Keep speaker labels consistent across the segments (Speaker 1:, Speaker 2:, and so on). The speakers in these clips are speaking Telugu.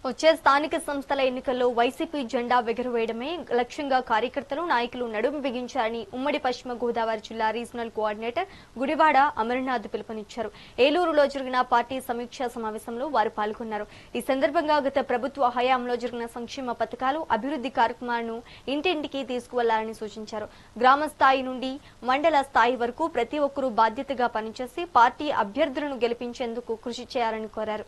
Speaker 1: వచ్చే స్థానిక సంస్థల ఎన్నికల్లో వైసీపీ జెండా ఎగురవేయడమే లక్ష్యంగా కార్యకర్తలు నాయకులు నడుం బిగించారని ఉమ్మడి పశ్చిమ గోదావరి జిల్లా రీజనల్ కోఆర్డినేటర్ గుడివాడ అమరనాథ్ పిలుపునిచ్చారు. ఏలూరులో జరిగిన పార్టీ సమీక్షా సమావేశంలో వారు పాల్గొన్నారు. ఈ సందర్భంగా గత ప్రభుత్వ హయాంలో జరిగిన సంక్షేమ పథకాలు, అభివృద్ధి కార్యక్రమాలను ఇంటింటికి తీసుకువెళ్లాలని సూచించారు. గ్రామ స్థాయి నుండి మండల స్థాయి వరకు ప్రతి ఒక్కరూ బాధ్యతగా పనిచేసి పార్టీ అభ్యర్థులను గెలిపించేందుకు కృషి చేయాలని కోరారు.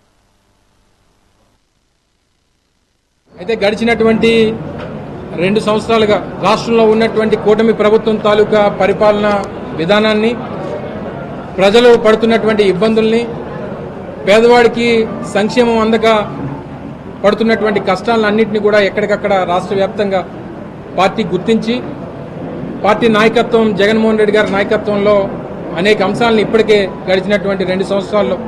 Speaker 2: అయితే గడిచినటువంటి 2 సంవత్సరాలుగా రాష్ట్రంలో ఉన్నటువంటి కూటమి ప్రభుత్వం తాలూకా పరిపాలన విధానాన్ని, ప్రజలు పడుతున్నటువంటి ఇబ్బందుల్ని, పేదవాడికి సంక్షేమం అందక పడుతున్నటువంటి కష్టాలన్నింటినీ కూడా ఎక్కడికక్కడ రాష్ట్ర వ్యాప్తంగా పార్టీ గుర్తించి, పార్టీ నాయకత్వం జగన్మోహన్ రెడ్డి గారి నాయకత్వంలో అనేక అంశాలను ఇప్పటికే గడిచినటువంటి 2 సంవత్సరాల్లో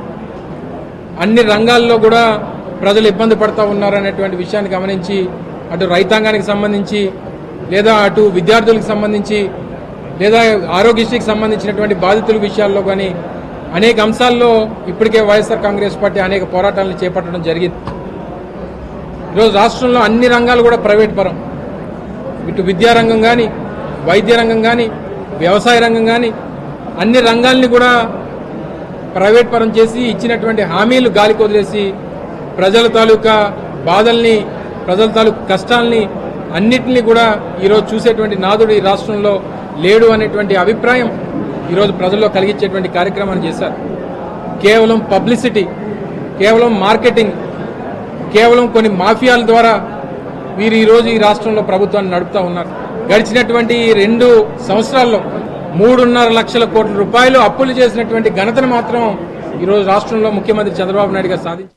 Speaker 2: అన్ని రంగాల్లో కూడా ప్రజలు ఇబ్బంది పడుతూ ఉన్నారనేటువంటి విషయాన్ని గమనించి, అటు రైతాంగానికి సంబంధించి, లేదా అటు విద్యార్థులకు సంబంధించి, లేదా ఆరోగ్యశ్రీకి సంబంధించినటువంటి బాధితుల విషయాల్లో కానీ అనేక అంశాల్లో ఇప్పటికే వైఎస్ఆర్ కాంగ్రెస్ పార్టీ అనేక పోరాటాలను చేపట్టడం జరిగింది. ఈరోజు రాష్ట్రంలో అన్ని రంగాలు కూడా ప్రైవేట్ పరం. ఇటు విద్యారంగం కానీ, వైద్య రంగం కానీ, వ్యవసాయ రంగం కానీ అన్ని రంగాల్ని కూడా ప్రైవేట్ పరం చేసి ఇచ్చినటువంటి హామీలు గాలికి వదిలేసి ప్రజల తాలూకా బాధల్ని, ప్రజల తాలూకా కష్టాలని అన్నింటినీ కూడా ఈరోజు చూసేటువంటి నాదుడు ఈ రాష్ట్రంలో లేడు అనేటువంటి అభిప్రాయం ఈరోజు ప్రజల్లో కలిగించేటువంటి కార్యక్రమాన్ని చేశారు. కేవలం పబ్లిసిటీ, కేవలం మార్కెటింగ్, కేవలం కొన్ని మాఫియాల ద్వారా వీరు ఈరోజు ఈ రాష్ట్రంలో ప్రభుత్వాన్ని నడుపుతూ ఉన్నారు. గడిచినటువంటి 2 సంవత్సరాల్లో 3.5 లక్షల కోట్ల రూపాయలు అప్పులు చేసినటువంటి ఘనతను మాత్రం ఈరోజు రాష్ట్రంలో ముఖ్యమంత్రి చంద్రబాబు నాయుడు గారు సాధించారు.